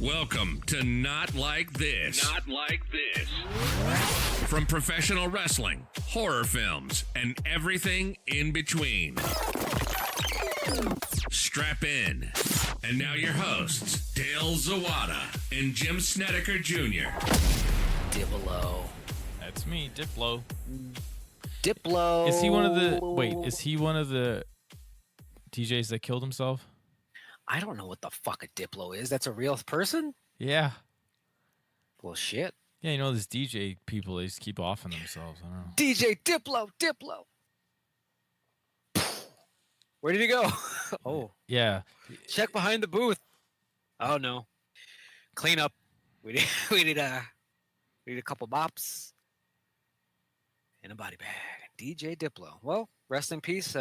Welcome to Not Like This. Not Like This. From professional wrestling, horror films, and everything in between. Strap in. And now your hosts, Dale Zawada and Jim Snedeker Jr. Diplo. That's me, Diplo. Diplo. Is he one of the... Wait, is he one of the DJs that killed himself? I don't know what the fuck a Diplo is. That's a real person? Yeah. Well, shit. Yeah, you know, these DJ people, they just keep offing themselves. I don't know. DJ Diplo. Where did he go? Oh. Yeah. Check behind the booth. Oh, no. Clean up. We need a couple mops and a body bag. DJ Diplo. Well, rest in peace.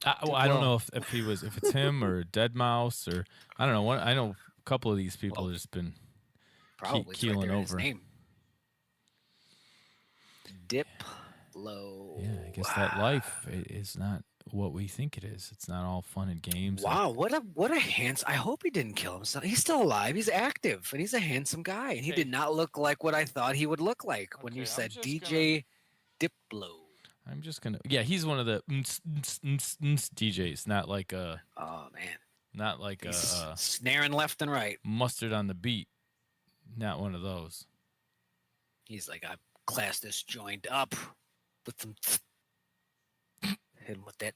I don't know if it's him or Dead Mouse or I don't know. I know a couple of these people have just been probably keeling right over. His name. Diplo. Yeah, I guess that life is not what we think it is. It's not all fun and games. Wow, what a handsome. I hope he didn't kill himself. He's still alive. He's active, and he's a handsome guy. And he did not look like what I thought he would look like when you said DJ Diplo. I'm just gonna. Yeah, he's one of the DJs, not like a. Oh man. Not like he's snaring left and right. Mustard on the beat. Not one of those. He's like, I class this joint up with some. Hit him with that.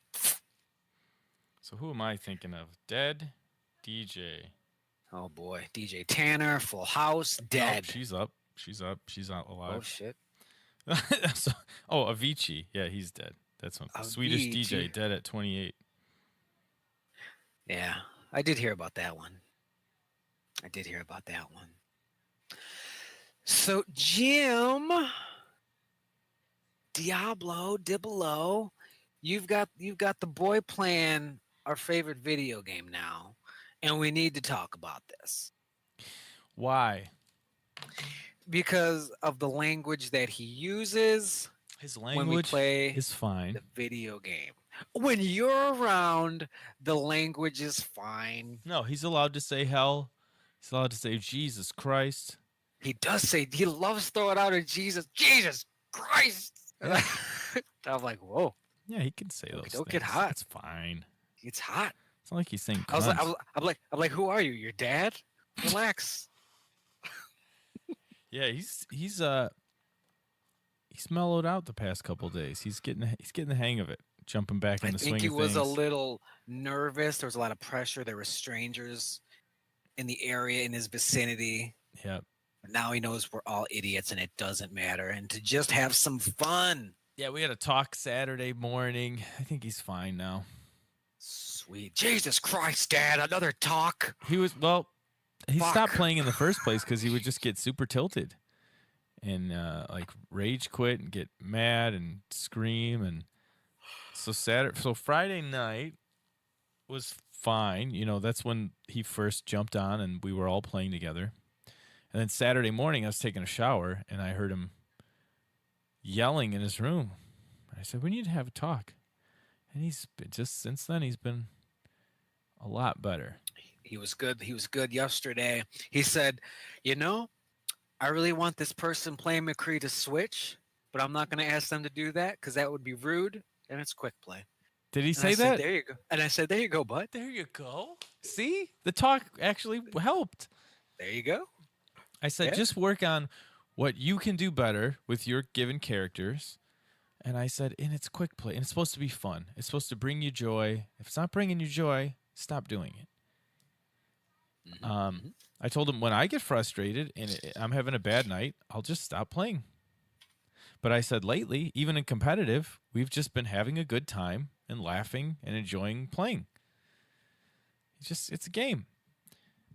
So who am I thinking of? Dead DJ. Oh boy, DJ Tanner, Full House, dead. Oh, she's up. She's not alive. Oh shit. Avicii. Yeah, he's dead. That's one. Swedish DJ, dead at 28. Yeah, I did hear about that one. So, Jim, Diplo, you've got the boy playing our favorite video game now, and we need to talk about this. Why? Because of the language that he uses. His language when we play is fine. The video game. When you're around, the language is fine. No, he's allowed to say hell. He's allowed to say Jesus Christ. He does say, he loves throwing out a Jesus Christ. Yeah. I'm like, whoa. Yeah, he can say those things. Don't get hot. It's fine. It's hot. It's not like he's saying I'm like, who are you? Your dad? Relax. Yeah, he's mellowed out the past couple days. He's getting the hang of it, jumping back in the swing of things. I think he was a little nervous. There was a lot of pressure. There were strangers in the area, in his vicinity. Yep. But now he knows we're all idiots and it doesn't matter. And to just have some fun. Yeah, we had a talk Saturday morning. I think he's fine now. Sweet. Jesus Christ, Dad, another talk. He stopped playing in the first place because he would just get super tilted and like rage quit and get mad and scream. And so Friday night was fine. You know, that's when he first jumped on and we were all playing together. And then Saturday morning, I was taking a shower and I heard him yelling in his room. I said, we need to have a talk. And since then, he's been a lot better. He was good. He was good yesterday. He said, I really want this person playing McCree to switch, but I'm not going to ask them to do that because that would be rude, and it's quick play. Did he say that? There you go. And I said, there you go, bud. There you go. See? The talk actually helped. There you go. I said, just work on what you can do better with your given characters. And I said, and it's quick play, and it's supposed to be fun. It's supposed to bring you joy. If it's not bringing you joy, stop doing it. I told him when I get frustrated and I'm having a bad night, I'll just stop playing. But I said lately, even in competitive, we've just been having a good time and laughing and enjoying playing. It's a game.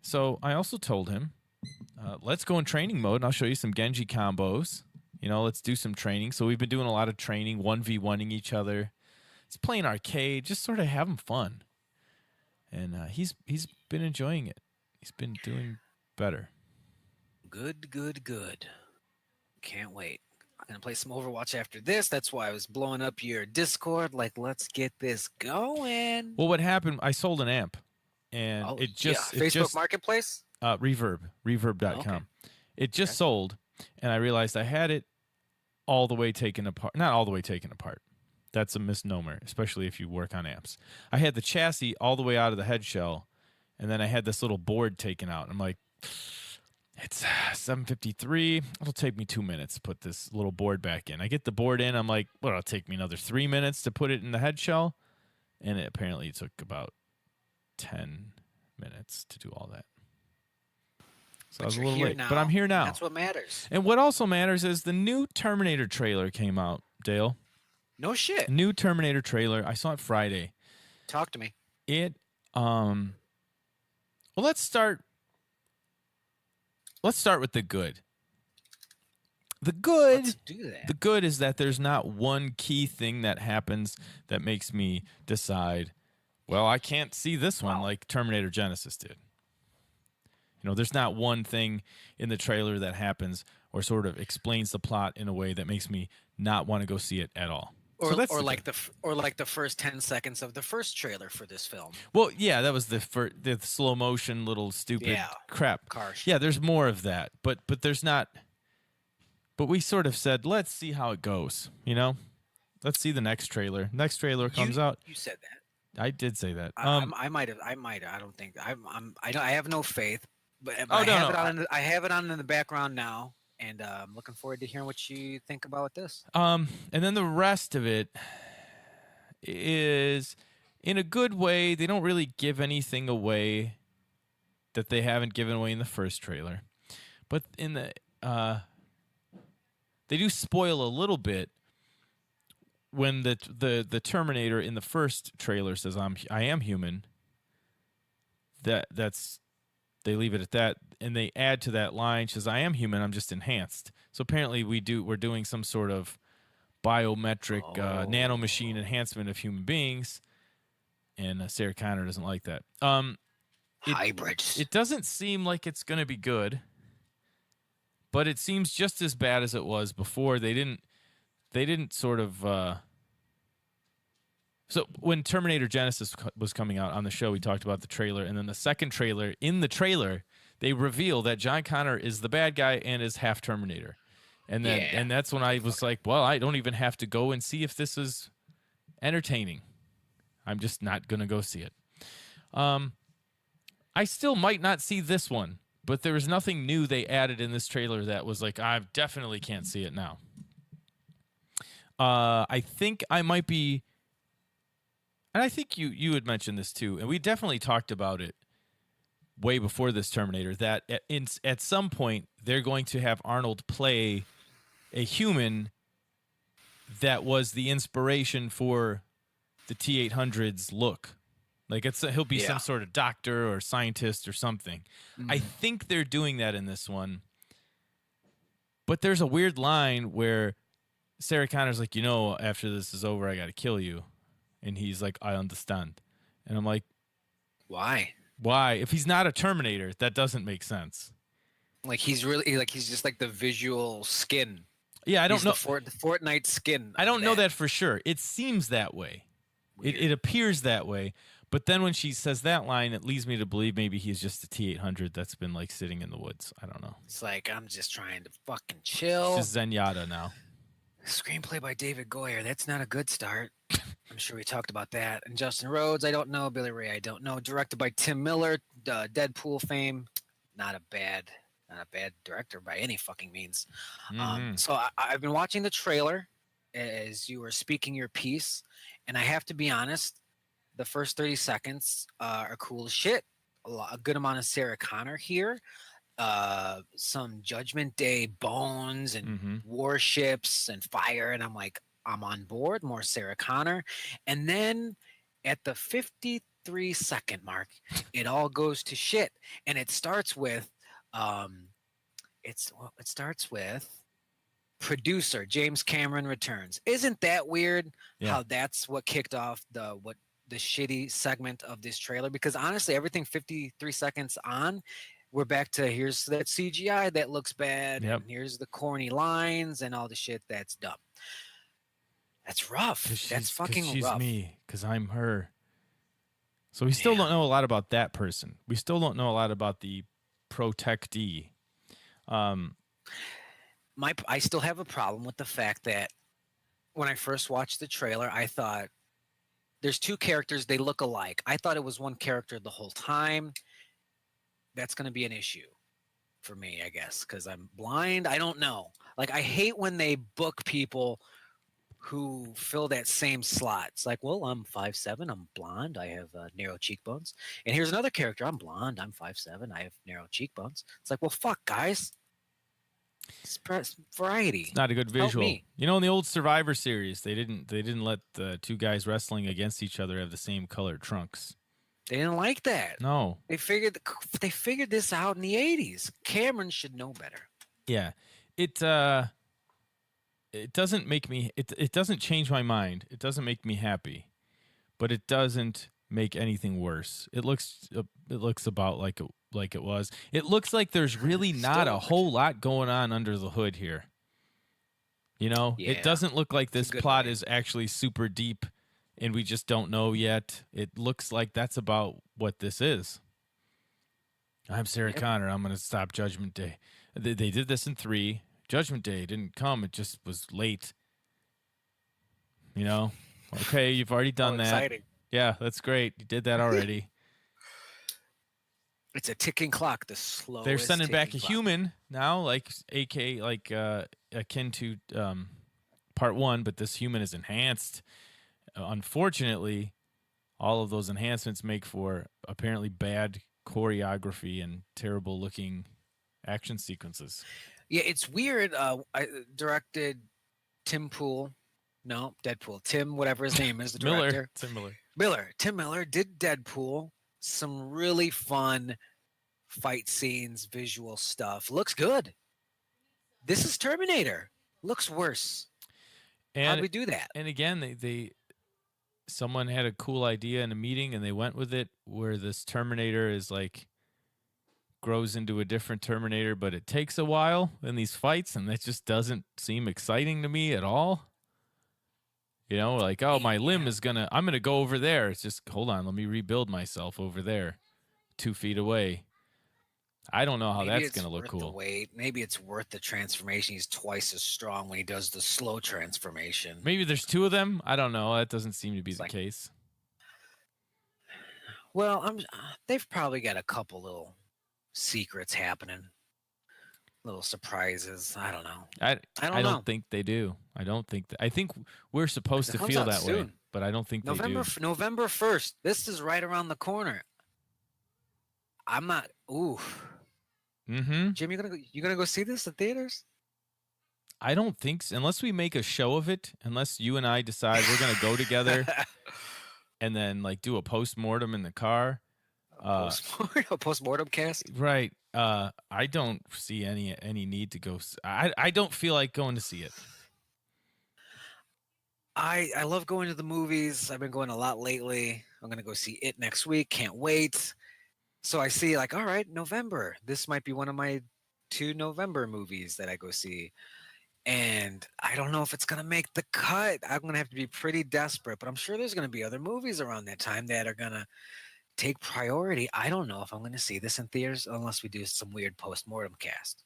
So I also told him, let's go in training mode and I'll show you some Genji combos. Let's do some training. So we've been doing a lot of training, 1v1ing each other. It's playing arcade, just sort of having fun. And he's been enjoying it. He's been doing better. Good. Can't wait. I'm going to play some Overwatch after this. That's why I was blowing up your Discord. Like, let's get this going. Well, what happened, I sold an amp. And Facebook Marketplace? Reverb.com. Okay. It just Okay. sold, and I realized I had it all the way taken apart. Not all the way taken apart. That's a misnomer, especially if you work on amps. I had the chassis all the way out of the head shell, and then I had this little board taken out. I'm like, it's 7:53. It'll take me 2 minutes to put this little board back in. I get the board in. I'm like, well, it'll take me another 3 minutes to put it in the head shell. And it apparently took about 10 minutes to do all that. So I was a you're little here late. now, But I'm here now. That's what matters. And what also matters is the new Terminator trailer came out, Dale. No shit. New Terminator trailer. I saw it Friday. Talk to me. It well, let's start with the good. The good Let's do that. The good is that there's not one key thing that happens that makes me decide, well, I can't see this one like Terminator Genesis did. You know, there's not one thing in the trailer that happens or sort of explains the plot in a way that makes me not want to go see it at all. Or, So that's or the like good. the first 10 seconds of the first trailer for this film. Well, yeah, that was the slow motion little stupid Yeah. crap. Car shit. Yeah, there's more of that, but there's not. But we sort of said, let's see how it goes. You know, let's see the next trailer. Next trailer comes out. You said that. I did say that. I might have. I don't think. I have no faith. But Oh, I no, have no, it on. I have it on in the background now, and I'm looking forward to hearing what you think about this. And then the rest of it is in a good way. They don't really give anything away that they haven't given away in the first trailer, but in the they do spoil a little bit when the Terminator in the first trailer says I am human. That's they leave it at that, and they add to that line, says I am human, I'm just enhanced. So apparently we're doing some sort of biometric nanomachine enhancement of human beings, and Sarah Connor doesn't like that. Hybrids. It doesn't seem like it's going to be good, but it seems just as bad as it was before. They didn't sort of. So when Terminator Genesis was coming out on the show, we talked about the trailer, and then the second trailer. In the trailer, they reveal that John Connor is the bad guy and is half Terminator, and then and that's when I was like, well, I don't even have to go and see if this is entertaining. I'm just not gonna go see it. I still might not see this one, but there was nothing new they added in this trailer that was like, I definitely can't see it now. I think I might be. And I think you had mentioned this too, and we definitely talked about it way before this Terminator, that at some point they're going to have Arnold play a human that was the inspiration for the T-800's look. Like he'll be some sort of doctor or scientist or something. I think they're doing that in this one. But there's a weird line where Sarah Connor's like, after this is over, I got to kill you. And he's like, I understand. And I'm like, Why? Why? If he's not a Terminator, that doesn't make sense. Like he's just like the visual skin. Yeah, I don't know. The Fortnite skin. I don't know that for sure. It seems that way. It appears that way. But then when she says that line, it leads me to believe maybe he's just a T-800 that's been like sitting in the woods. I don't know. It's like, I'm just trying to fucking chill. It's just Zenyatta now. Screenplay by David Goyer. That's not a good start. I'm sure we talked about that. And Justin Rhodes, I don't know. Billy Ray, I don't know. Directed by Tim Miller, Deadpool fame. Not a bad director by any fucking means. So I've been watching the trailer as you were speaking your piece, and I have to be honest, the first 30 seconds are cool as shit. A good amount of Sarah Connor here. Some Judgment Day bones and warships and fire, and I'm like, I'm on board. More Sarah Connor. And then at the 53-second mark, it all goes to shit, and it starts with producer James Cameron returns. Isn't that weird? How that's what kicked off the shitty segment of this trailer? Because honestly, everything 53 seconds on, we're back to here's that CGI that looks bad, and here's the corny lines and all the shit that's dumb. That's rough. That's fucking she's rough. Me, because I'm her. So we still don't know a lot about that person. We still don't know a lot about the protectee. I still have a problem with the fact that when I first watched the trailer, I thought there's two characters, they look alike. I thought it was one character the whole time. That's going to be an issue for me, I guess, because I'm blind. I don't know. Like, I hate when they book people who fill that same slot. It's like, well, I'm 5'7", I'm blonde, I have narrow cheekbones. And here's another character, I'm blonde, I'm 5'7", I have narrow cheekbones. It's like, well, fuck, guys. Variety. It's not a good Help visual. me. You know, in the old Survivor series, they didn't let the two guys wrestling against each other have the same colored trunks. They didn't like that. No. They figured this out in the 80s. Cameron should know better. Yeah. It doesn't make me it doesn't change my mind. It doesn't make me happy. But it doesn't make anything worse. It looks about like it was. It looks like there's really not a whole lot going on under the hood here. You know, Yeah. it doesn't look like this It's a good plot way. is actually super deep and we just don't know yet. It looks like that's about what this is. I'm Sarah Yep. Connor. I'm going to stop Judgment Day. They did this in 3. Judgment Day didn't come. It just was late. You know? Okay, you've already done that. Exciting. Yeah, that's great. You did that already. It's a ticking clock. The slowest. They're sending back a ticking clock. human now, like akin to part 1, but this human is enhanced. Unfortunately, all of those enhancements make for apparently bad choreography and terrible looking action sequences. Yeah, it's weird. I directed Tim Pool. No, Deadpool. Tim, whatever his name is, the director. Tim Miller. Tim Miller did Deadpool. Some really fun fight scenes, visual stuff. Looks good. This is Terminator. Looks worse. How'd we do that? And again, they someone had a cool idea in a meeting and they went with it, where this Terminator is like grows into a different Terminator, but it takes a while in these fights, and that just doesn't seem exciting to me at all. You know, like, oh, my limb is I'm gonna go over there. It's just, hold on, let me rebuild myself over there, 2 feet away. I don't know how Maybe that's it's gonna look worth cool. the wait. Maybe it's worth the transformation. He's twice as strong when he does the slow transformation. Maybe there's 2 of them. I don't know. That doesn't seem to be the like- case. Well, they've probably got a couple little secrets happening, little surprises. I don't know. I don't don't know. think they do. I don't think I think we're supposed It to comes feel out that way, soon. but I don't think they do. November 1st. This is right around the corner. I'm not. Ooh, Mm-hmm. Jim, you gonna go see this at theaters? I don't think so, unless we make a show of it. Unless you and I decide we're gonna go together and then like do a post-mortem in the car. Post-mortem cast. Right. I don't see any need to go. I don't feel like going to see it. I love going to the movies. I've been going a lot lately. I'm gonna go see it next week. Can't wait. So I see, like, all right, November. This might be one of my 2 November movies that I go see. And I don't know if it's gonna make the cut. I'm gonna have to be pretty desperate, but I'm sure there's gonna be other movies around that time that are gonna take priority. I don't know if I'm gonna see this in theaters unless we do some weird post-mortem cast.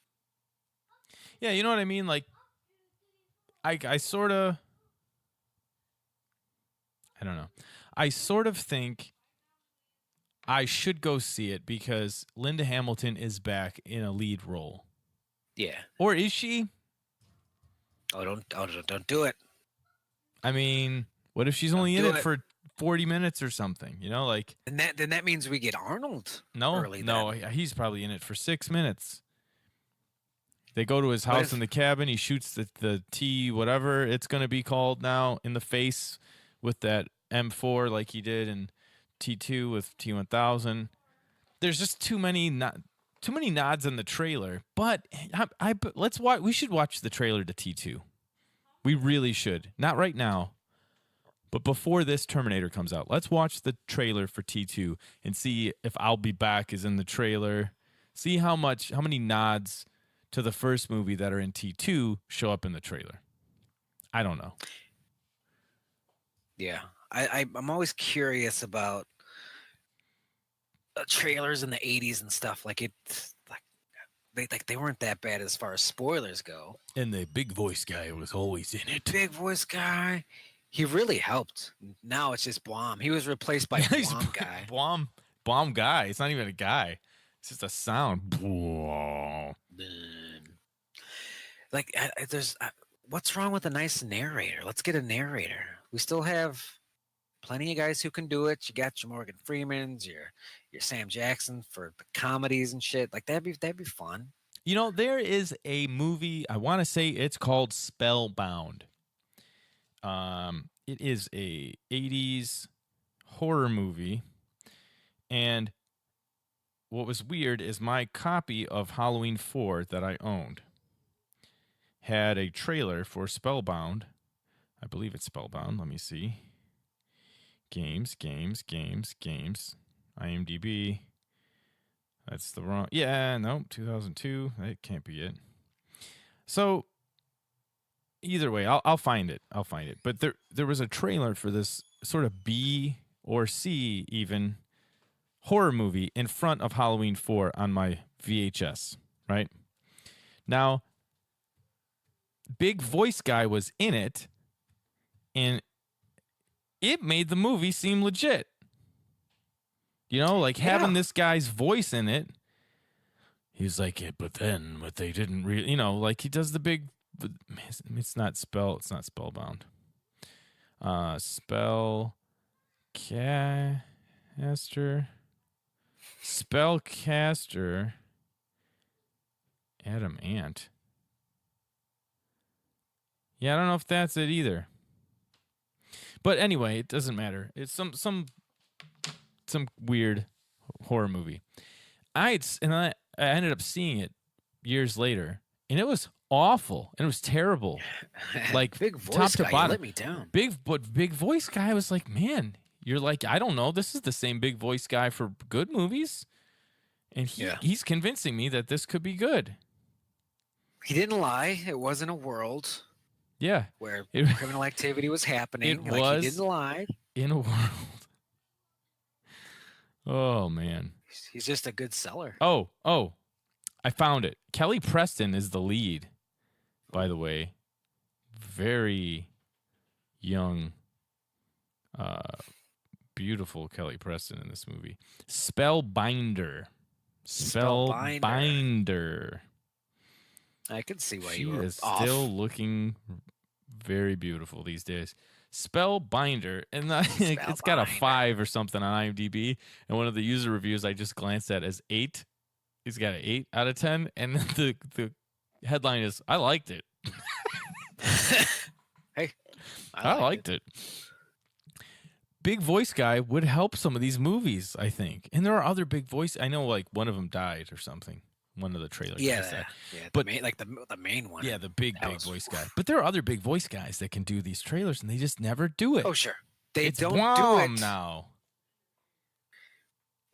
Yeah, you know what I mean. Like, I sort of. I don't know. I sort of think I should go see it because Linda Hamilton is back in a lead role. Yeah. Or is she? Oh, don't do it. I mean, what if she's only in do it it. for 40 minutes or something? You know, like, And then that means we get Arnold. no, early no, then. he's probably in it for 6 minutes. They go to his What house if- in the cabin. He shoots the T, whatever it's going to be called now, in the face with that M4 like he did in T2 with T1000. There's just too many nods in the trailer. But let's watch. We should watch the trailer to T2. We really should. Not right now, but before this Terminator comes out. Let's watch the trailer for T2 and see if I'll Be Back is in the trailer. See how many nods to the first movie that are in T2 show up in the trailer. I don't know. Yeah, I'm always curious about trailers in the 80s and stuff. Like, it's like they weren't that bad as far as spoilers go. And the big voice guy was always in it. Big voice guy, he really helped. Now it's just Blom. He was replaced by He's Blom guy. Blom guy. It's not even a guy. It's just a sound. Like there's what's wrong with a nice narrator? Let's get a narrator. We still have plenty of guys who can do it. You got your Morgan Freemans, your Sam Jackson for the comedies and shit. Like that'd be fun. You know, there is a movie, I want to say it's called Spellbound. It is a 80s horror movie. And what was weird is my copy of Halloween 4 that I owned had a trailer for Spellbound. I believe it's Spellbound. Let me see. Games. IMDb. That's the wrong. Yeah, no, 2002. That can't be it. So either way, I'll find it. But there was a trailer for this sort of B or C even horror movie in front of Halloween 4 on my VHS, right? Now, big voice guy was in it, and it made the movie seem legit. You know, like having this guy's voice in it. He's like, yeah, but they didn't really, you know, like he does the big, it's not Spellbound. Spellcaster. Adam Ant. Yeah, I don't know if that's it either. But anyway, it doesn't matter. It's some weird horror movie. I ended up seeing it years later, and it was awful, and it was terrible. Like big voice top to guy, bottom. you let me down. Big voice guy was like, man, you're like, I don't know, this is the same big voice guy for good movies, and he's convincing me that this could be good. He didn't lie. It wasn't a world. Yeah, where criminal activity was happening. It like was he didn't lie. In a world. Oh man, he's just a good seller. Oh, I found it. Kelly Preston is the lead, by the way. Very young, beautiful Kelly Preston in this movie. Spellbinder. I can see why she you were is off. Still looking very beautiful these days. Spellbinder, and it's got a 5 or something on IMDb. And one of the user reviews I just glanced at is 8. He's got an 8 out of 10, and the headline is, "I liked it." Hey, I liked it. Big voice guy would help some of these movies, I think. And there are other big voice. I know, like one of them died or something. One of the trailers. But the main one. Yeah, the big voice guy. But there are other big voice guys that can do these trailers, and they just never do it. Oh, sure. It's don't do it now.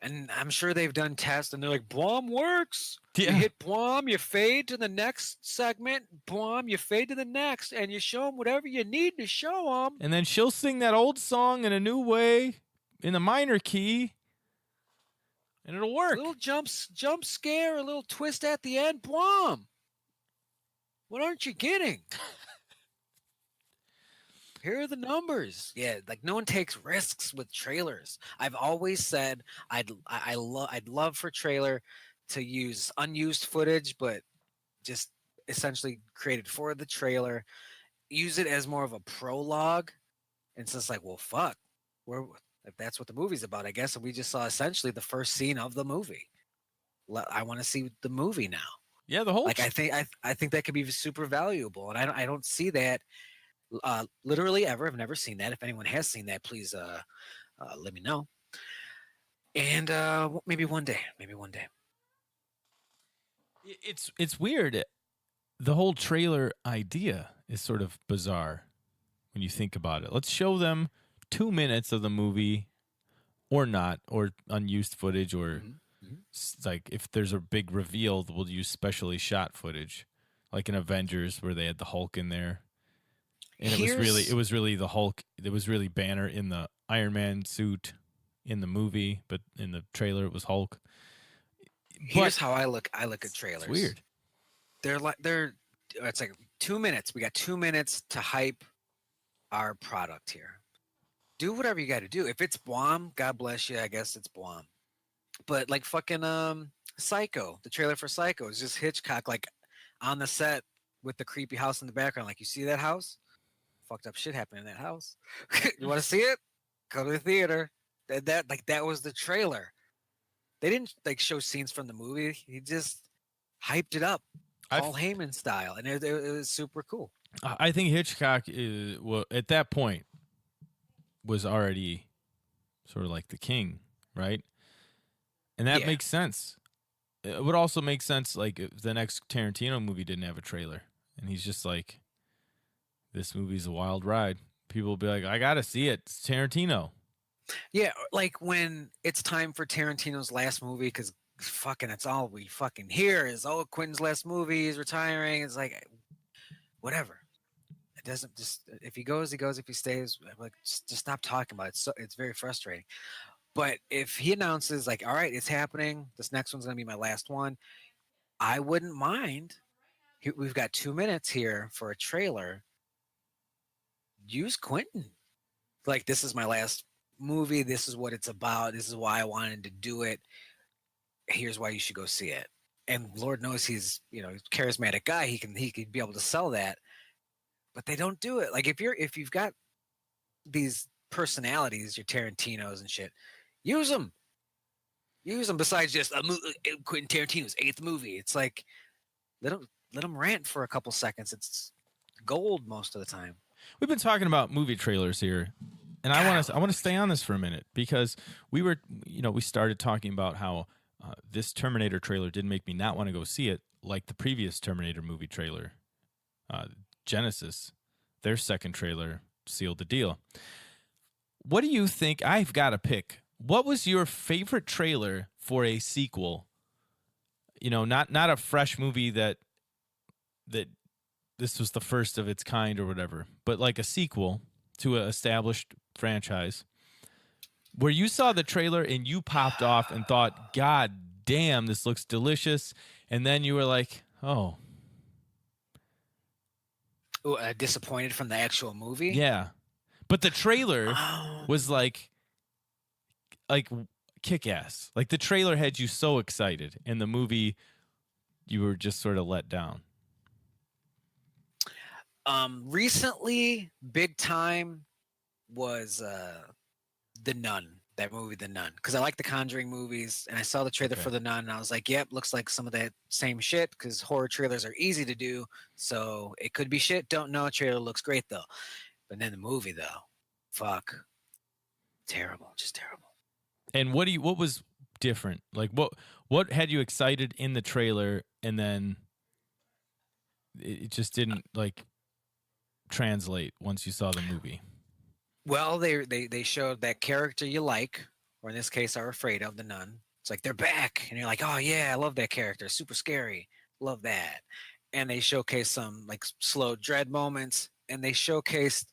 And I'm sure they've done tests, and they're like, Blom works. Yeah. You hit Blom, you fade to the next segment. Blom, you fade to the next, and you show them whatever you need to show them. And then she'll sing that old song in a new way, in the minor key. And it'll work. A little jump scare, a little twist at the end. Blom. What aren't you getting? Here are the numbers. Yeah, like no one takes risks with trailers. I've always said I'd love for trailer to use unused footage, but just essentially created for the trailer. Use it as more of a prologue. And so it's like, well, fuck. If that's what the movie's about, I guess. And we just saw essentially the first scene of the movie. I want to see the movie now. Yeah, the whole. Like I think that could be super valuable, and I don't see that literally ever. I've never seen that. If anyone has seen that, please let me know. And maybe one day. It's weird. The whole trailer idea is sort of bizarre when you think about it. Let's show them 2 minutes of the movie or not, or unused footage, or like if there's a big reveal, we'll use specially shot footage, like in Avengers where they had the Hulk in there. And it was really the Hulk. It was really Banner in the Iron Man suit in the movie, but in the trailer it was Hulk. Here's how I look at trailers. It's weird. It's like 2 minutes. We got 2 minutes to hype our product here. Do whatever you got to do. If it's Blom, God bless you. I guess it's Blom. But like fucking Psycho, the trailer for Psycho is just Hitchcock like on the set with the creepy house in the background. Like, you see that house? Fucked up shit happened in that house. You want to see it? Go to the theater. That was the trailer. They didn't like show scenes from the movie. He just hyped it up, Paul Heyman style, and it was super cool. I think Hitchcock at that point was already sort of like the king, right? And that makes sense. It would also make sense like if the next Tarantino movie didn't have a trailer, and he's just like, this movie's a wild ride. People will be like, I gotta see it. It's Tarantino. Yeah, like when it's time for Tarantino's last movie, because fucking it's all we fucking hear is, oh, Quentin's last movie, he's retiring. It's like, whatever. It doesn't just, if he goes, he goes. If he stays, like, just stop talking about it. So it's very frustrating. But if he announces like, all right, it's happening, this next one's gonna be my last one, I wouldn't mind. We've got 2 minutes here for a trailer. Use Quentin. Like, this is my last movie. This is what it's about. This is why I wanted to do it. Here's why you should go see it. And Lord knows he's a charismatic guy. He could be able to sell that. But they don't do it. Like, if you've got these personalities, your Tarantinos and shit, use them. Use them. Besides just Quentin Tarantino's 8th movie, it's like let them rant for a couple seconds. It's gold most of the time. We've been talking about movie trailers here, and I want to stay on this for a minute because we started talking about how this Terminator trailer didn't make me not want to go see it, like the previous Terminator movie trailer. Genesis, their second trailer sealed the deal. What do you think? I've got to pick. What was your favorite trailer for a sequel? Not a fresh movie that this was the first of its kind or whatever, but like a sequel to an established franchise where you saw the trailer and you popped off and thought, God damn, this looks delicious. And then you were like, oh. Disappointed from the actual movie? Yeah. But the trailer was like kick-ass. Like the trailer had you so excited, and the movie you were just sort of let down. Recently, big time was The Nun. That movie, The Nun, because I like the Conjuring movies, and I saw the trailer for The Nun, and I was like, "Yep, looks like some of that same shit." Because horror trailers are easy to do, so it could be shit. Don't know. Trailer looks great though, but then the movie though, fuck, terrible, just terrible. And what was different? Like what had you excited in the trailer, and then it just didn't like translate once you saw the movie? Well, they showed that character you like, or in this case are afraid of, the nun. It's like they're back, and you're like, oh yeah, I love that character, super scary, love that. And they showcased some like slow dread moments, and they showcased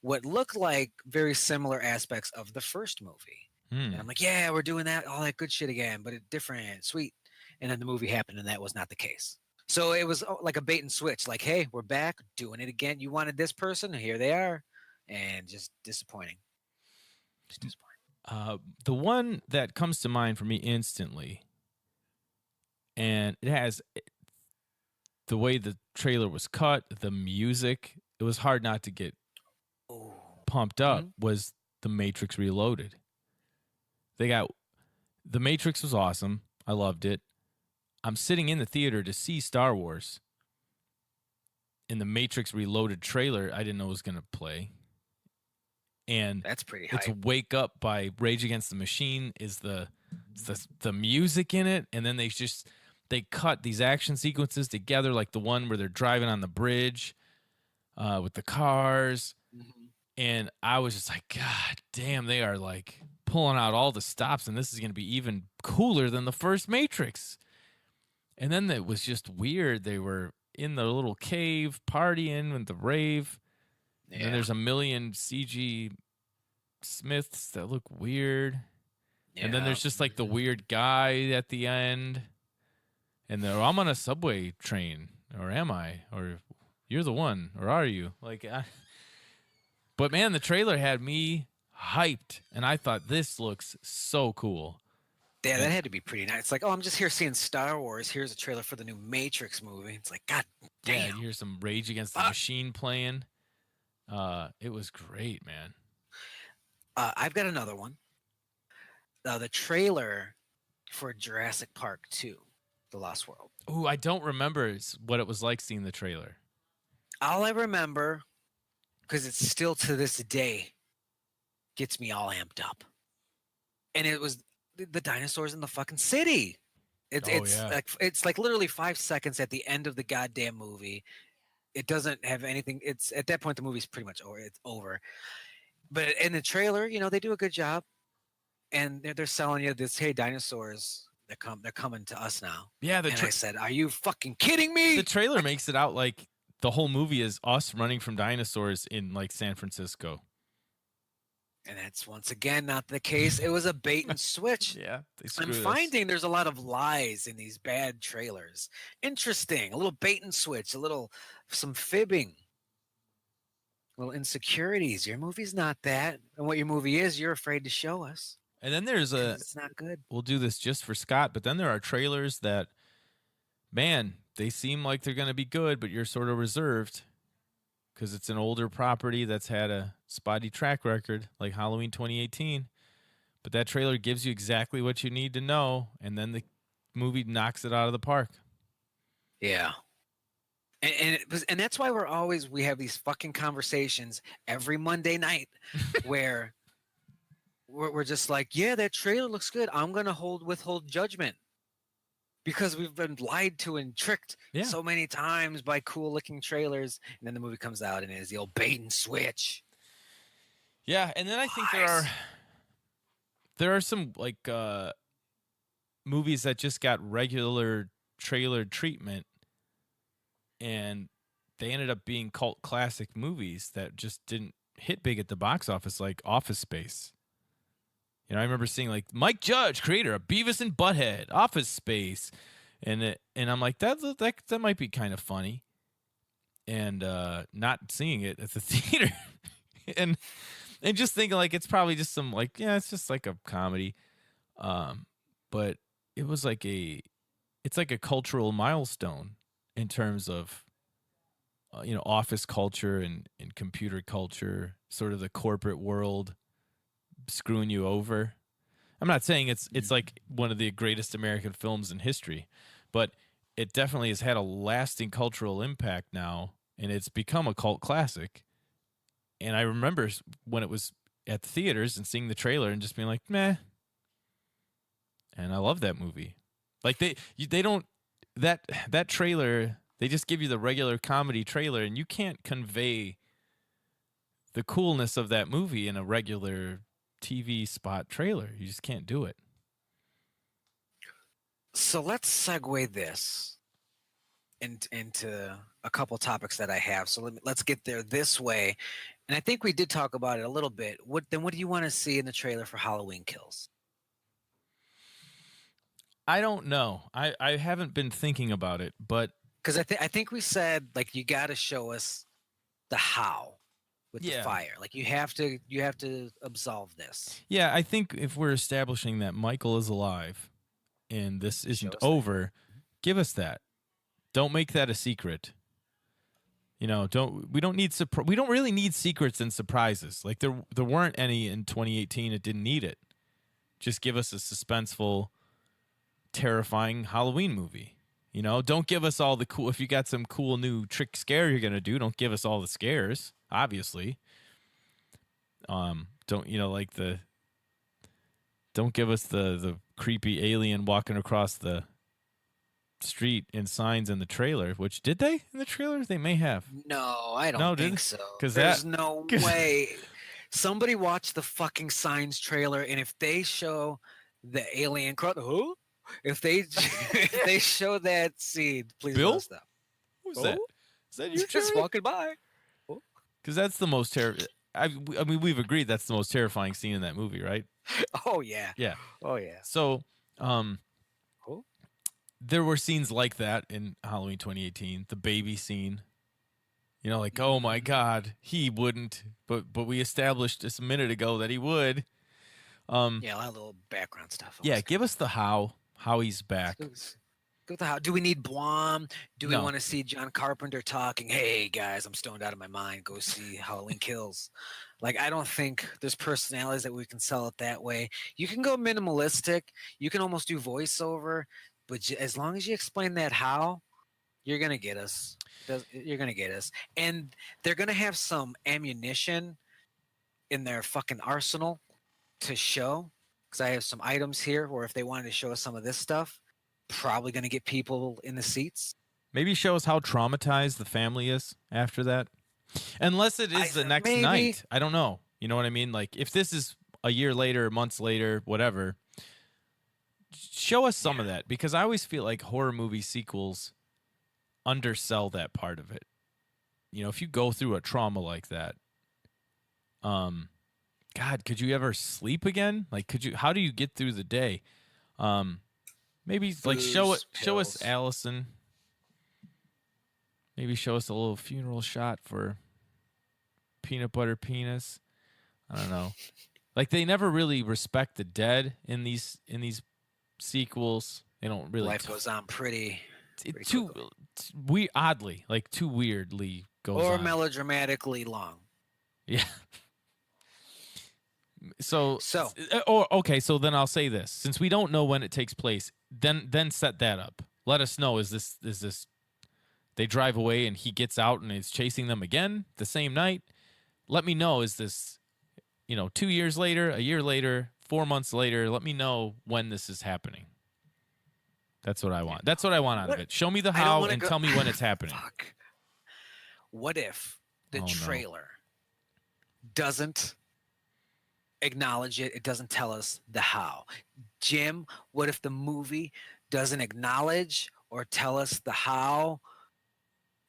what looked like very similar aspects of the first movie. And I'm like, yeah, we're doing that, all that good shit again, but it's different, sweet. And then the movie happened, and that was not the case. So it was like a bait and switch. Like, hey, we're back, doing it again. You wanted this person, here they are. And just disappointing. Just disappointing. The one that comes to mind for me instantly, and it has the way the trailer was cut, the music, it was hard not to get pumped up, was The Matrix Reloaded. The Matrix was awesome. I loved it. I'm sitting in the theater to see Star Wars. In the Matrix Reloaded trailer, I didn't know it was going to play. And that's pretty hype. It's Wake Up by Rage Against the Machine is the music in it. And then they cut these action sequences together, like the one where they're driving on the bridge with the cars. Mm-hmm. And I was just like, God damn, they are like pulling out all the stops, and this is going to be even cooler than the first Matrix. And then it was just weird. They were in the little cave partying with the rave. Yeah. And then there's a million CG Smiths that look weird. Yeah. And then there's just like the weird guy at the end. and they're, I'm on a subway train, or am I? Or you're the one, or are you? Like, but man, the trailer had me hyped, and I thought this looks so cool. Yeah, that had to be pretty nice. It's like, oh, I'm just here seeing Star Wars. Here's a trailer for the new Matrix movie. It's like, God Yeah, damn. you hear some Rage Against the Machine playing. It was great, man. I've got another one. The trailer for Jurassic Park 2, The Lost World. Ooh, I don't remember what it was like seeing the trailer. All I remember, because it's still to this day, gets me all amped up. And it was the dinosaurs in the fucking city. It's like literally 5 seconds at the end of the goddamn movie. It doesn't have anything. It's at that point the movie's pretty much over. It's over. But in the trailer, they do a good job, and they're selling you this. Hey, dinosaurs, they're coming to us now. Yeah, I said, are you fucking kidding me? The trailer makes it out like the whole movie is us running from dinosaurs in like San Francisco. And that's once again not the case. It was a bait and switch. Yeah, I'm finding there's a lot of lies in these bad trailers. Interesting. A little bait and switch, some fibbing, little insecurities. Your movie's not that. And what your movie is, you're afraid to show us. And then there's it's not good. We'll do this just for Scott, but then there are trailers that, man, they seem like they're going to be good, but you're sort of reserved because it's an older property that's had a spotty track record, like Halloween 2018. But that trailer gives you exactly what you need to know, and then the movie knocks it out of the park. Yeah. And that's why we have these fucking conversations every Monday night where we're just like, yeah, that trailer looks good. I'm going to withhold judgment because we've been lied to and tricked so many times by cool looking trailers. And then the movie comes out and it is the old bait and switch. Yeah. And then I think there are some like movies that just got regular trailer treatment, and they ended up being cult classic movies that just didn't hit big at the box office, like Office Space. I remember seeing like Mike Judge, creator of Beavis and Butthead, Office Space, and I'm like, that might be kind of funny, and not seeing it at the theater, and just thinking like it's probably just some like, yeah, it's just like a comedy, but it was like it's like a cultural milestone in terms of office culture and computer culture, sort of the corporate world screwing you over. I'm not saying it's like one of the greatest American films in history, but it definitely has had a lasting cultural impact now, and it's become a cult classic. And I remember when it was at the theaters and seeing the trailer and just being like, meh. And I love that movie. Like they don't that trailer, they just give you the regular comedy trailer, and you can't convey the coolness of that movie in a regular TV spot trailer. You just can't do it. So let's segue this into a couple topics that I have. So let's get there this way. And I think we did talk about it a little bit. What do you want to see in the trailer for Halloween Kills? I don't know. I haven't been thinking about it, but because I think we said like you got to show us the how with the fire. Like you have to absolve this. Yeah, I think if we're establishing that Michael is alive and this isn't over, give us that. Don't make that a secret. We don't really need secrets and surprises. Like there weren't any in 2018. It didn't need it. Just give us a suspenseful, terrifying Halloween movie. Don't give us all the cool. If you got some cool new trick scare you're gonna do, don't give us all the scares. Obviously, don't give us the creepy alien walking across the street in signs in the trailer. Which did they in the trailer? They may have. No, I don't think so. Because there's no way. Somebody watched the fucking Signs trailer, and if they show the alien who? If they show that scene, please Bill? let us know. Who's that? Is that you just walking by? Because that's the most terrifying. I mean, we've agreed that's the most terrifying scene in that movie, right? Oh yeah. Yeah. Oh yeah. So, there were scenes like that in Halloween 2018. The baby scene. You know, like, oh my God, he wouldn't. But we established just a minute ago that he would. Yeah, a lot of little background stuff. Yeah, give us the how he's back. Go with the how. Do we need Blom? Do we No. want to see John Carpenter talking? Hey guys, I'm stoned out of my mind. Go see Halloween Kills. Like, I don't think there's personalities that we can sell it that way. You can go minimalistic. You can almost do voiceover, but as long as you explain that how, you're gonna get us. You're gonna get us, and they're gonna have some ammunition in their fucking arsenal to show. Because I have some items here where if they wanted to show us some of this stuff, probably gonna get people in the seats. Maybe show us how traumatized the family is after that. Unless it is the next maybe. night. I don't know. You know what I mean? Like, if this is a year later, months later, whatever, show us some of that. Because I always feel like horror movie sequels undersell that part of it. You know, if you go through a trauma like that, God, could you ever sleep again? Like, how do you get through the day? Maybe like show us Allison. Maybe show us a little funeral shot for Peanut Butter Penis. I don't know. Like, they never really respect the dead in these sequels. They don't really. Life goes on pretty oddly, like too weirdly goes or on. melodramatically long. Yeah. So okay, so then I'll say this. Since we don't know when it takes place, then set that up. Let us know, is this they drive away and he gets out and is chasing them again the same night? Let me know, is this 2 years later, a year later, 4 months later? Let me know when this is happening. That's what I want. That's what I want out of it. Show me the how and tell me when it's happening. Fuck. What if the Oh, no. trailer doesn't acknowledge it? It doesn't tell us the how. Jim, what if the movie doesn't acknowledge or tell us the how?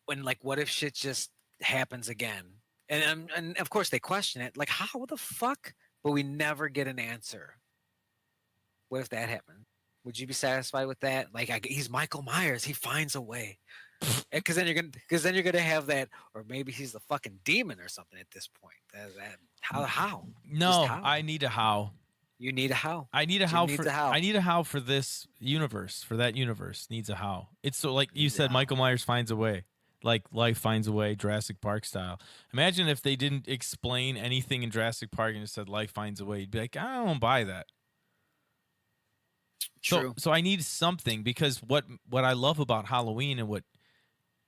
When, like, what if shit just happens again? And of course they question it, like, how the fuck? But we never get an answer. What if that happened? Would you be satisfied with that? Like, he's Michael Myers. He finds a way. Because then you're gonna have that, or maybe he's the fucking demon or something at this point. How? No, Just how? I need a how. You need a how. I need a Jim how needs for a how. I need a how for this universe. For that universe needs a how. It's so, like you Needs a said, how. Michael Myers finds a way. Like life finds a way, Jurassic Park style. Imagine if they didn't explain anything in Jurassic Park and just said life finds a way. You'd be like, I don't buy that. True. So I need something, because what I love about Halloween and what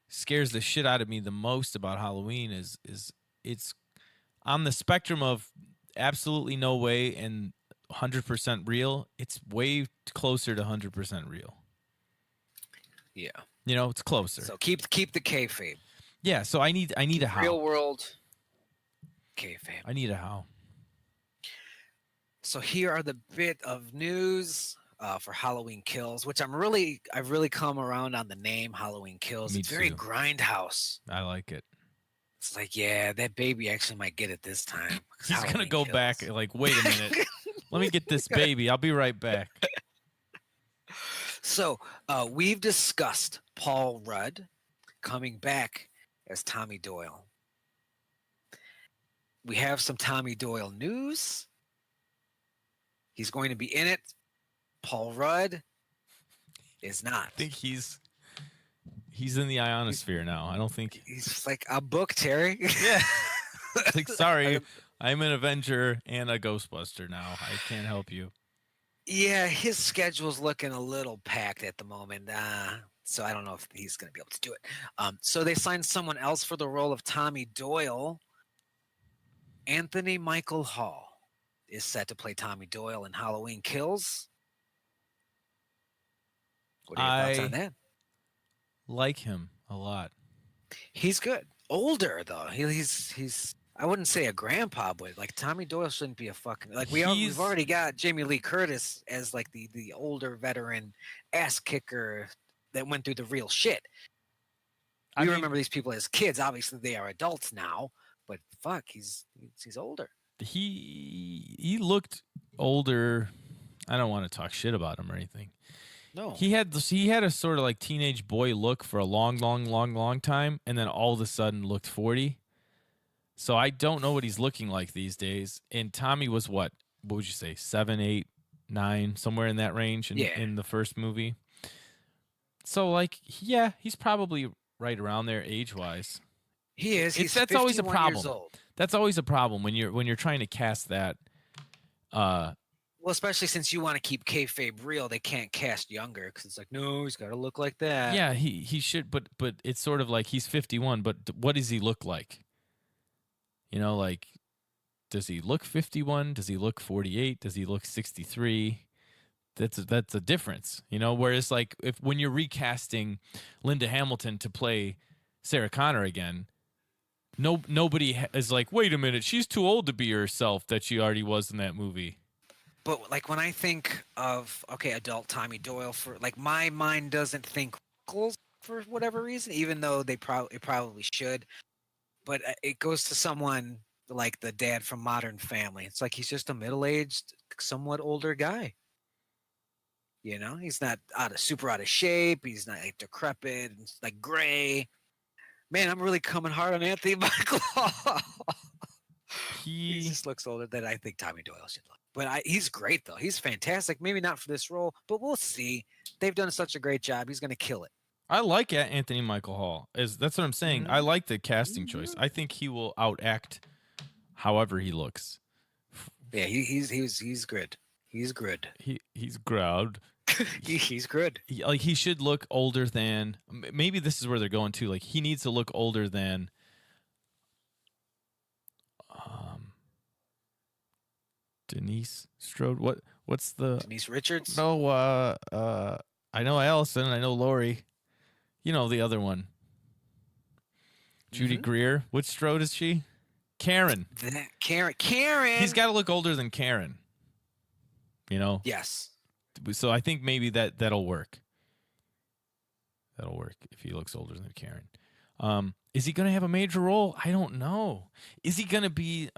scares the shit out of me the most about Halloween is it's on the spectrum of absolutely no way and 100% real. It's way closer to 100% real. Yeah. It's closer. So keep the kayfabe. Yeah, so I need a how. Real world kayfabe. I need a how. So here are the bit of news for Halloween Kills, which I've really come around on the name Halloween Kills. Me It's very too. grindhouse. I like it. It's like, yeah, that baby actually might get it this time. 'cause He's gonna Halloween go Kills. back like, wait a minute. Let me get this baby. I'll be right back. So we've discussed Paul Rudd coming back as Tommy Doyle. We have some Tommy Doyle news. He's going to be in it. Paul Rudd is not. I think he's in the ionosphere now. I don't think He's just like, I'm booked, Terry. Yeah. It's like, sorry, I'm an Avenger and a Ghostbuster now. I can't help you. Yeah, his schedule's looking a little packed at the moment. So I don't know if he's going to be able to do it. So they signed someone else for the role of Tommy Doyle. Anthony Michael Hall is set to play Tommy Doyle in Halloween Kills. What are your thoughts on that? Like him a lot. He's good. Older though. He's I wouldn't say a grandpa, but like Tommy Doyle shouldn't be a fucking like we've already got Jamie Lee Curtis as like the older veteran ass kicker that went through the real shit. We remember these people as kids. Obviously, they are adults now, but fuck, he's older. He looked older. I don't want to talk shit about him or anything. No. He had a sort of like teenage boy look for a long time, and then all of a sudden looked 40. So I don't know what he's looking like these days. And Tommy was what? What would you say? 7, 8, 9, somewhere in that range Yeah. in the first movie. So like, yeah, he's probably right around there age wise. He is. He's That's always a 51 years problem. old. That's always a problem when you're trying to cast that. Well, especially since you want to keep kayfabe real, they can't cast younger because it's like, no, he's got to look like that. Yeah, he should, but it's sort of like he's 51. But what does he look like? You know, like, does he look 51? Does he look 48? Does he look 63? That's a difference, you know. Whereas like when you're recasting Linda Hamilton to play Sarah Connor again, nobody is like, wait a minute, she's too old to be herself that she already was in that movie. But like when I think of adult Tommy Doyle, for like my mind doesn't think wrinkles for whatever reason, even though it probably should. But it goes to someone like the dad from Modern Family. It's like he's just a middle-aged, somewhat older guy. You know, he's not super out of shape. He's not like decrepit and like gray. Man, I'm really coming hard on Anthony Michael Hall. He just looks older than I think Tommy Doyle should look. But he's great though. He's fantastic. Maybe not for this role, but we'll see. They've done such a great job. He's going to kill it. I like Anthony Michael Hall. That's what I'm saying. I like the casting choice. I think he will outact however he looks. Yeah, he's good. He's good. He's good. He's good. He should look older than. Maybe this is where they're going to. Like he needs to look older than. Denise Strode. What's the Denise Richards? No. I know Allison. I know Lori. You know the other one. Judy Greer. Which Strode is she? Karen. Karen. He's got to look older than Karen. You know. Yes. So I think maybe that'll work. That'll work if he looks older than Karen. Is he going to have a major role? I don't know. Is he going to be?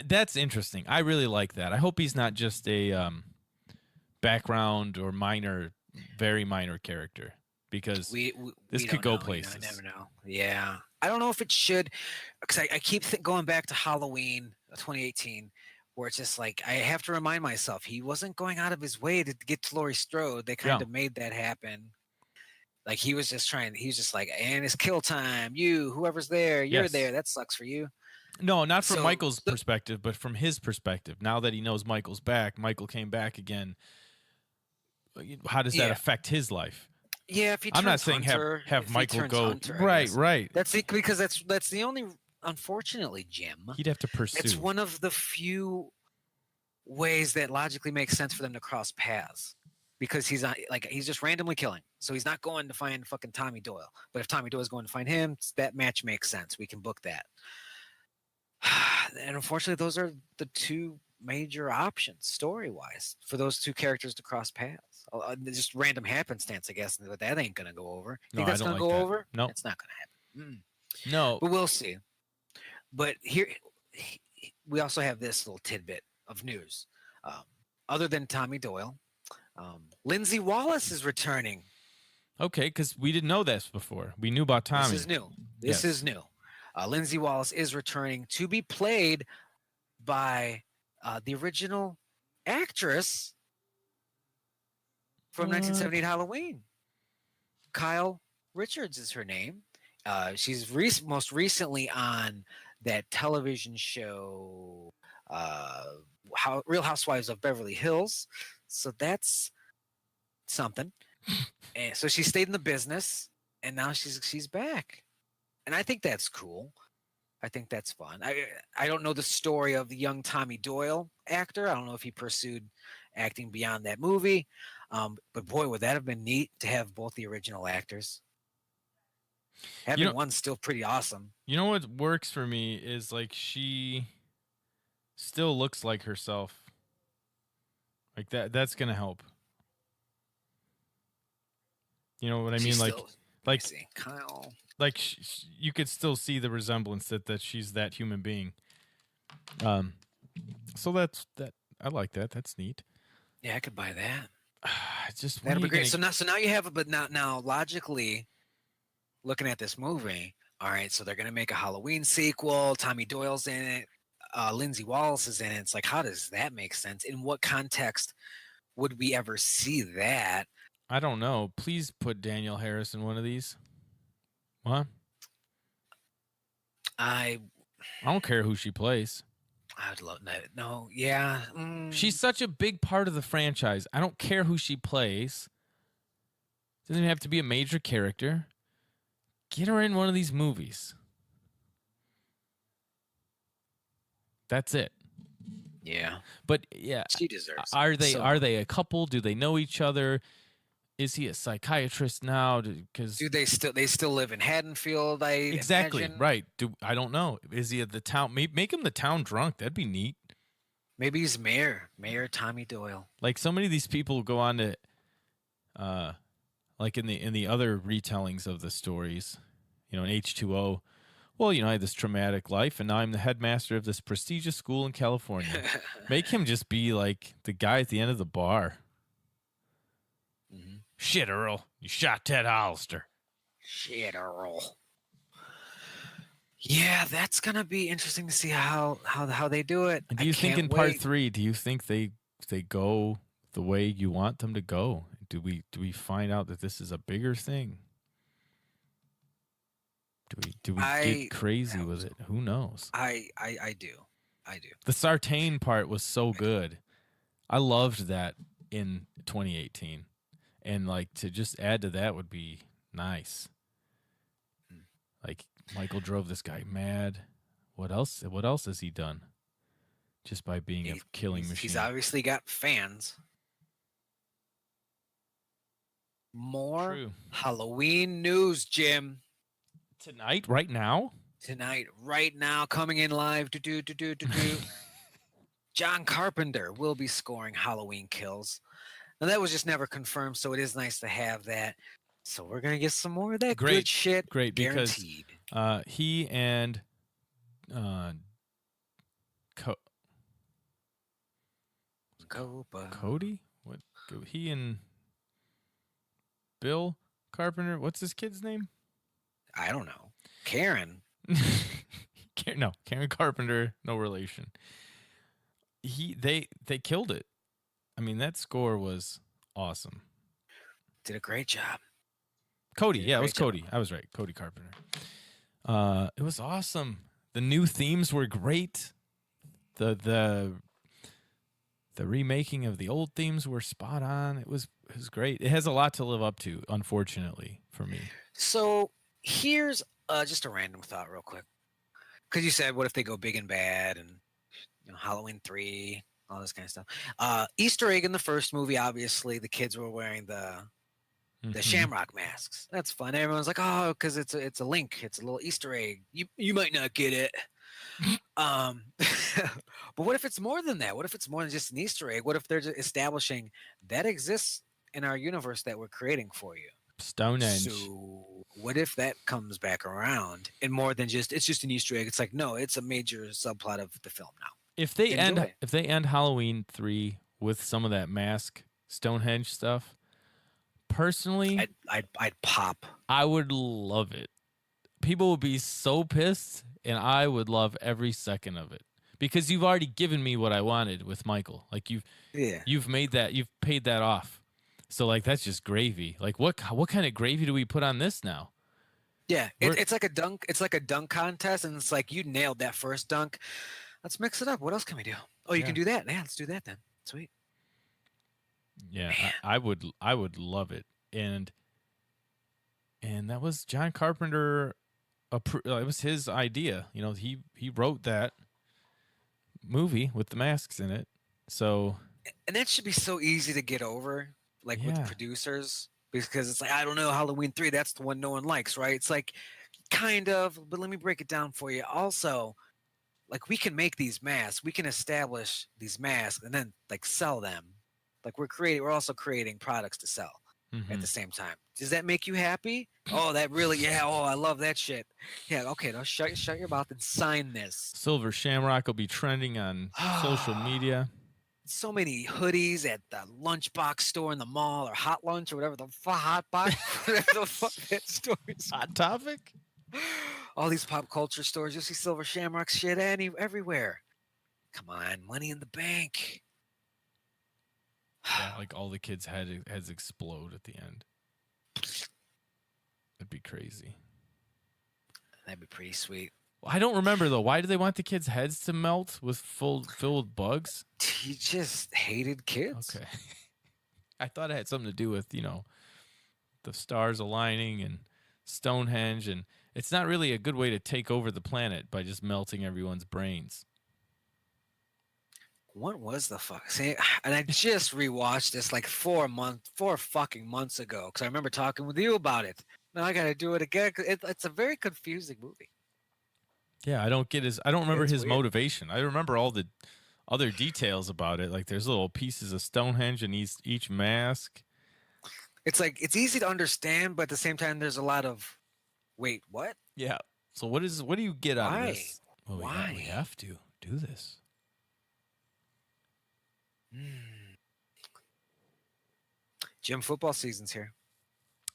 That's interesting. I really like that. I hope he's not just a background or very minor character, because this could go places. You never know. Yeah, I don't know if it should, because I keep going back to Halloween 2018. Where it's just like I have to remind myself he wasn't going out of his way to get to Laurie Strode. They kind of made that happen. Like he was just like, and it's kill time. You, whoever's there, you're there. That sucks for you. No, not from Michael's perspective, but from his perspective. Now that he knows Michael's back, Michael came back again. How does that affect his life? Yeah, if he turns I'm not saying Hunter, have Michael go Hunter, right. Because that's the only. Unfortunately, Jim, he'd have to pursue. It's one of the few ways that logically makes sense for them to cross paths, because he's not like he's just randomly killing, so he's not going to find fucking Tommy Doyle. But if Tommy Doyle is going to find him, that match makes sense. We can book that. And unfortunately, those are the two major options story-wise for those two characters to cross paths. Just random happenstance, I guess, but that ain't gonna go over. Think that's gonna go over? No, it's not gonna happen. No, but we'll see. But here, we also have this little tidbit of news. Other than Tommy Doyle, Lindsay Wallace is returning. Okay, because we didn't know this before. We knew about Tommy. This is new. This is new. Lindsay Wallace is returning to be played by the original actress from 1978 Halloween. Kyle Richards is her name. She's most recently on that television show, Real Housewives of Beverly Hills. So that's something. And so she stayed in the business, and now she's back. And I think that's cool. I think that's fun. I don't know the story of the young Tommy Doyle actor. I don't know if he pursued acting beyond that movie. But boy, would that have been neat to have both the original actors. Having one's still pretty awesome. You know what works for me is like she still looks like herself. Like that's gonna help. You know what I mean? Like Kyle. Like you could still see the resemblance that she's that human being. So that's that. I like that. That's neat. Yeah, I could buy that. It's just when That'll are be you great. gonna- So now you have it, but now logically looking at this movie, all right, so they're gonna make a Halloween sequel. Tommy Doyle's in it. Lindsay Wallace is in it. It's like, how does that make sense? In what context would we ever see that? I don't know. Please put Danielle Harris in one of these. What? I I don't care who she plays. would love that. No, yeah. She's such a big part of the franchise. I don't care who she plays. Doesn't even have to be a major character. Get her in one of these movies. That's it. yeah. But yeah, She deserves it. are they So- are they a couple? Do they know each other? Is he a psychiatrist now? Because Do they still live in Haddonfield? I exactly imagine? right. I don't know. Is he at the town? Make him the town drunk. That'd be neat. Maybe he's Mayor Tommy Doyle. Like so many of these people go on to, like in the other retellings of the stories, in H2O. Well, I had this traumatic life, and now I'm the headmaster of this prestigious school in California. Make him just be like the guy at the end of the bar. Mhm. Shit, Earl, you shot Ted Hollister. Shit, Earl. Yeah, that's gonna be interesting to see how they do it. And do I you think can't in part wait. 3, do you think they go the way you want them to go? Do we find out that this is a bigger thing? Do we get crazy with it? Who knows? I do. The Sartain part was so good. I loved that in 2018. And like to just add to that would be nice. Like Michael drove this guy mad. What else has he done? Just by being a killing machine. He's obviously got fans. More True. Halloween news, Jim. Tonight, right now? Tonight, right now, coming in live. Do. John Carpenter will be scoring Halloween Kills. Now that was just never confirmed, so it is nice to have that. So we're gonna get some more of that Great, good shit. great, because guaranteed. he and Copa. Cody? What? He and Bill Carpenter? What's his kid's name? I don't know. Karen. Karen Carpenter, no relation. They killed it. I mean, that score was awesome. Did a great job. Cody, Did a yeah, it great was Cody. job. I was right. Cody Carpenter. It was awesome. The new themes were great. The remaking of the old themes were spot on. It was great. It has a lot to live up to, unfortunately, for me. So here's just a random thought, real quick, because you said, "What if they go big and bad?" and Halloween 3, all this kind of stuff. Easter egg in the first movie, obviously, the kids were wearing the Mhm. Shamrock masks. That's fun. Everyone's like, "Oh, because it's a link. It's a little Easter egg. You might not get it." But what if it's more than that? What if it's more than just an Easter egg? What if they're just establishing that exists in our universe that we're creating for you? Stonehenge. So what if that comes back around and more than just it's just an Easter egg? It's like, no, it's a major subplot of the film now. If they Enjoy it. end Halloween 3 with some of that mask Stonehenge stuff, personally, I'd pop. I would love it. People would be so pissed, and I would love every second of it because you've already given me what I wanted with Michael. Like Yeah. you've paid that off. So like that's just gravy. Like what kind of gravy do we put on this now? Yeah. We're- It's like a dunk. It's like a dunk contest, and it's like you nailed that first dunk. Let's mix it up. What else can we do? Oh, you Yeah. can do that. Yeah, let's do that then. Sweet. Yeah, Man. I would love it. And that was John Carpenter. It was his idea. He wrote that movie with the masks in it. So And that should be so easy to get over, like with Yeah. producers, because it's like, I don't know, Halloween 3, that's the one no one likes, right? It's like, kind of, but let me break it down for you. Also, like, we can make these masks, we can establish these masks and then like sell them. Like we're also creating products to sell mhm. at the same time. Does that make you happy? Oh, that really, yeah. Oh, I love that shit. Yeah, okay, now shut your mouth and sign this. Silver Shamrock will be trending on social media. so many hoodies at the lunchbox store in the mall or Hot Lunch or whatever the hot box, whatever the fuck that store is. Hot Topic. All these pop culture stores, you'll see Silver Shamrock shit everywhere. Come on, Money in the Bank. Yeah, like all the kids' heads explode at the end. That'd be crazy. That'd be pretty sweet. I don't remember though. Why do they want the kids' heads to melt filled with bugs? He just hated kids. Okay. I thought it had something to do with, the stars aligning and Stonehenge, and it's not really a good way to take over the planet by just melting everyone's brains. What was the fuck? See, and I just rewatched this like 4 fucking months ago because I remember talking with you about it. Now I got to do it again. It's a very confusing movie. Yeah, I don't remember It's his weird. motivation. I remember all the other details about it. Like there's little pieces of Stonehenge in each mask. It's like it's easy to understand, but at the same time, there's a lot of wait, what? Yeah. So what do you get out of Why? this? Well, Why? we have to do this. Gym football season's here.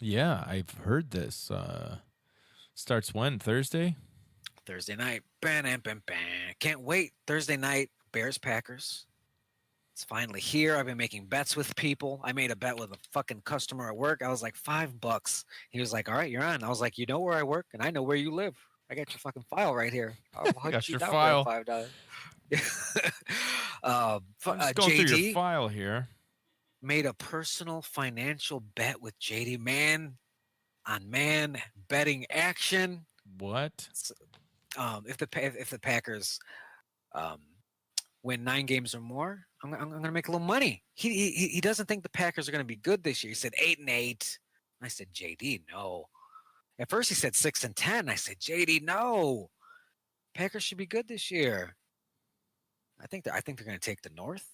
Yeah, I've heard this. Starts when? Thursday? Thursday night. Bam, bam, bam, bam. Can't wait. Thursday night, Bears Packers. It's finally here. I've been making bets with people. I made a bet with a fucking customer at work. I was like $5. He was like, all right, you're on. I was like, you know where I work and I know where you live. I got your fucking file right here. I'll hunt Got you your down file. for $5. I'm just going through your JD file here. made a personal financial bet with JD Man on man betting action. What? If the Packers win 9 games or more, I'm gonna make a little money. He doesn't think the Packers are gonna be good this year. He said 8-8. I said, JD, no. At first he said 6-10. I said, JD, no. Packers should be good this year. I think they're gonna take the North.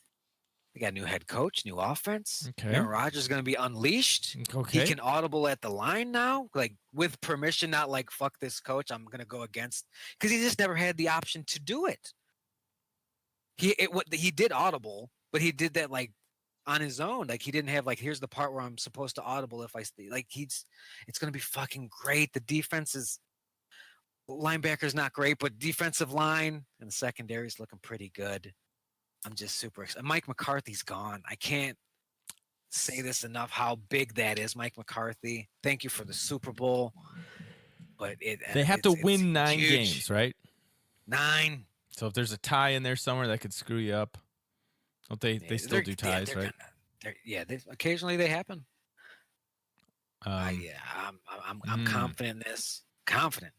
They got a new head coach, new offense. Okay. Aaron Rodgers is gonna be unleashed. Okay. He can audible at the line now, like with permission, not like fuck this coach. I'm gonna go against because he just never had the option to do it. He did audible, but he did that like on his own. Like he didn't have like here's the part where I'm supposed to audible if I like it's gonna be fucking great. The defense is linebacker's not great, but defensive line and the secondary is looking pretty good. I'm just super excited. Mike McCarthy's gone. I can't say this enough how big that is, Mike McCarthy. Thank you for the Super Bowl. But They have to win 9 huge. games, right? 9. So if there's a tie in there somewhere that could screw you up, don't they? Yeah, They still do they're ties, right? Occasionally they happen. Um, I'm confident in this. Confident.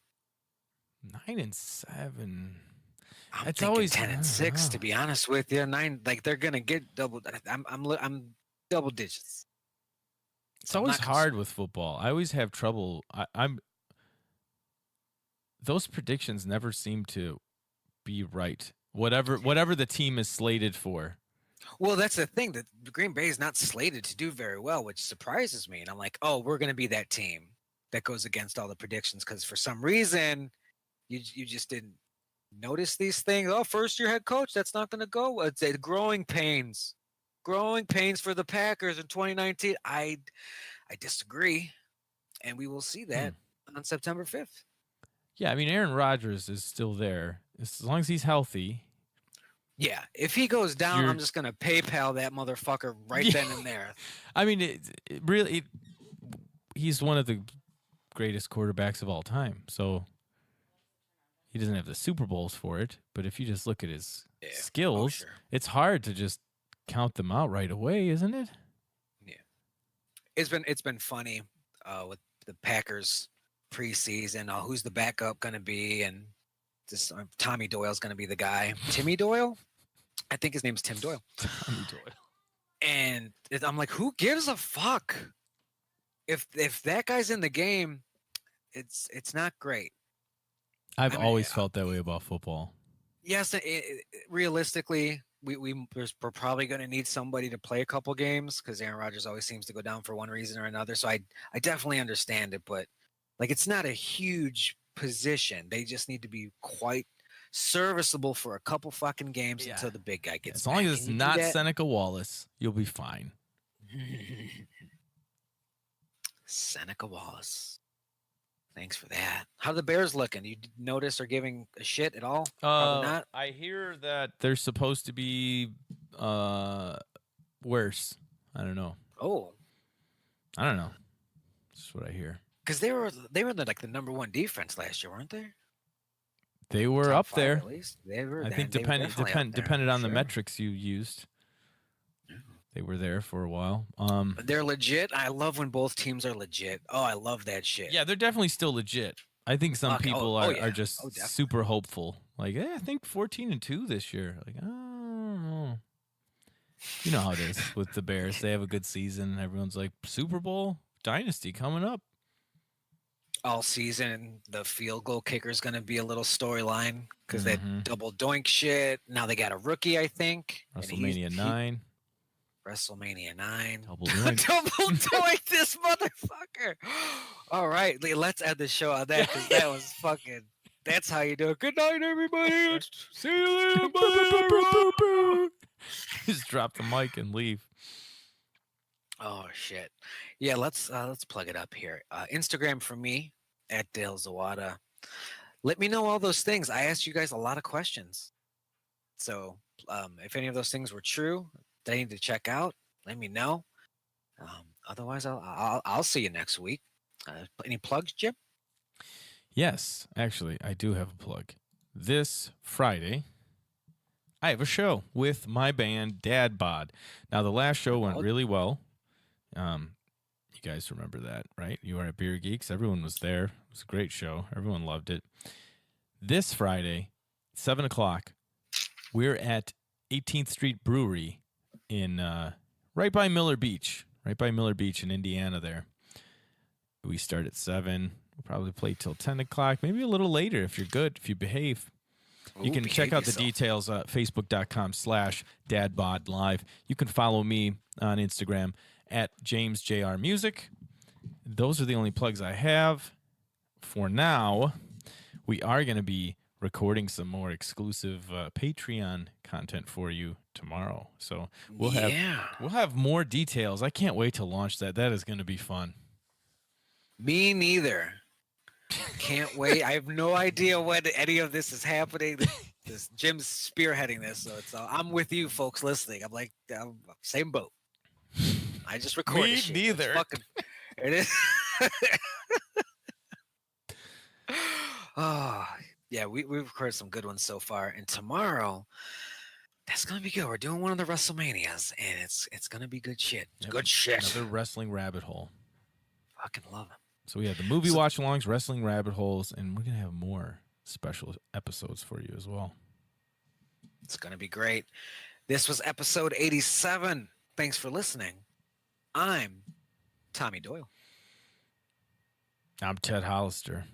9-7. I'm It's thinking always 10-6. To be honest with you, 9. Like they're gonna get double. I'm double digits. It's I'm always not hard concerned. with football. I always have trouble. Those predictions never seem to be right. Whatever the team is slated for. Well, that's the thing that Green Bay is not slated to do very well, which surprises me. And I'm like, oh, we're going to be that team that goes against all the predictions because for some reason you just didn't notice these things. Oh, first year head coach, that's not going to go. It's growing pains for the Packers in 2019. I disagree, and we will see that on September 5th. Yeah, I mean Aaron Rodgers is still there as long as he's healthy. Yeah, if he goes down, You're- I'm just going to PayPal that motherfucker right then and there. I mean, it really, he's one of the greatest quarterbacks of all time. So he doesn't have the Super Bowls for it. But if you just look at his Yeah. skills, Oh, sure. it's hard to just count them out right away, isn't it? It's been funny with the Packers preseason. Who's the backup going to be? And this Tommy Doyle's going to be the guy. Timmy Doyle? I think his name's Tim Doyle. Tommy Doyle. And I'm like, who gives a fuck? If that guy's in the game, it's not great. I've I mean, always felt that way about football. Yes, realistically, we're probably going to need somebody to play a couple games because Aaron Rodgers always seems to go down for one reason or another. So I definitely understand it, but like it's not a huge position. They just need to be quite serviceable for a couple fucking games Yeah. until the big guy gets As long back. as it's Can you do not that? Seneca Wallace, you'll be fine. Seneca Wallace. Thanks for that. How are the Bears looking? You notice they're giving a shit at all? Probably not. I hear that they're supposed to be worse. I don't know. Oh, That's what I hear. because they were like the number one defense last year, weren't they? They were Top up five, there. at least. They were. I think they were definitely up there, depended on the sure. metrics you used. They were there for a while. They're legit. I love when both teams are legit. Oh, I love that shit. Yeah, they're definitely still legit. I think some Okay, people oh, yeah. are just Oh, definitely. super hopeful. Like, I think 14-2 this year. Like, I don't know. You know how it is with the Bears. They have a good season. Everyone's like, Super Bowl dynasty coming up. All season, the field goal kicker is going to be a little storyline because Mhm. that double doink shit. Now they got a rookie, I think. and WrestleMania 9. WrestleMania 9. Double doink. Double doink this motherfucker. All right, let's end the show on that because that was fucking. That's how you do it. Good night, everybody. See you later. Bye. Just drop the mic and leave. Oh shit. Yeah, let's plug it up here. Instagram for me at Dale Zawada. Let me know all those things. I asked you guys a lot of questions. So if any of those things were true that I need to check out, let me know. Otherwise, I'll see you next week. Any plugs, Jim? Yes, actually, I do have a plug. This Friday, I have a show with my band Dad Bod. Now, the last show went really well. You guys remember that, right? You were at Beer Geeks. Everyone was there. It was a great show. Everyone loved it. This Friday, 7 o'clock, we're at 18th Street Brewery in right by Miller Beach in Indiana there. We start at 7. We'll probably play till 10 o'clock, maybe a little later if you're good, if you behave. You can check out the details at facebook.com/dadbodlive. You can follow me on Instagram at JamesJRMusic. Those are the only plugs I have. For now, we are going to be recording some more exclusive Patreon content for you tomorrow. So we'll have more details. I can't wait to launch that. That is going to be fun. Me neither. Can't wait. I have no idea when any of this is happening. This Jim's spearheading this, so it's I'm with you folks listening. I'm like same boat. I just recorded. Me shit. neither. It is. Oh yeah, we've recorded some good ones so far, and tomorrow that's gonna be good. We're doing one of the WrestleManias, and it's gonna be good shit. Yep. Good shit. Another wrestling rabbit hole. Fucking love it. So we have the movie watch-alongs, wrestling rabbit holes, and we're going to have more special episodes for you as well. It's going to be great. This was episode 87. Thanks for listening. I'm Tommy Doyle. I'm Ted Hollister.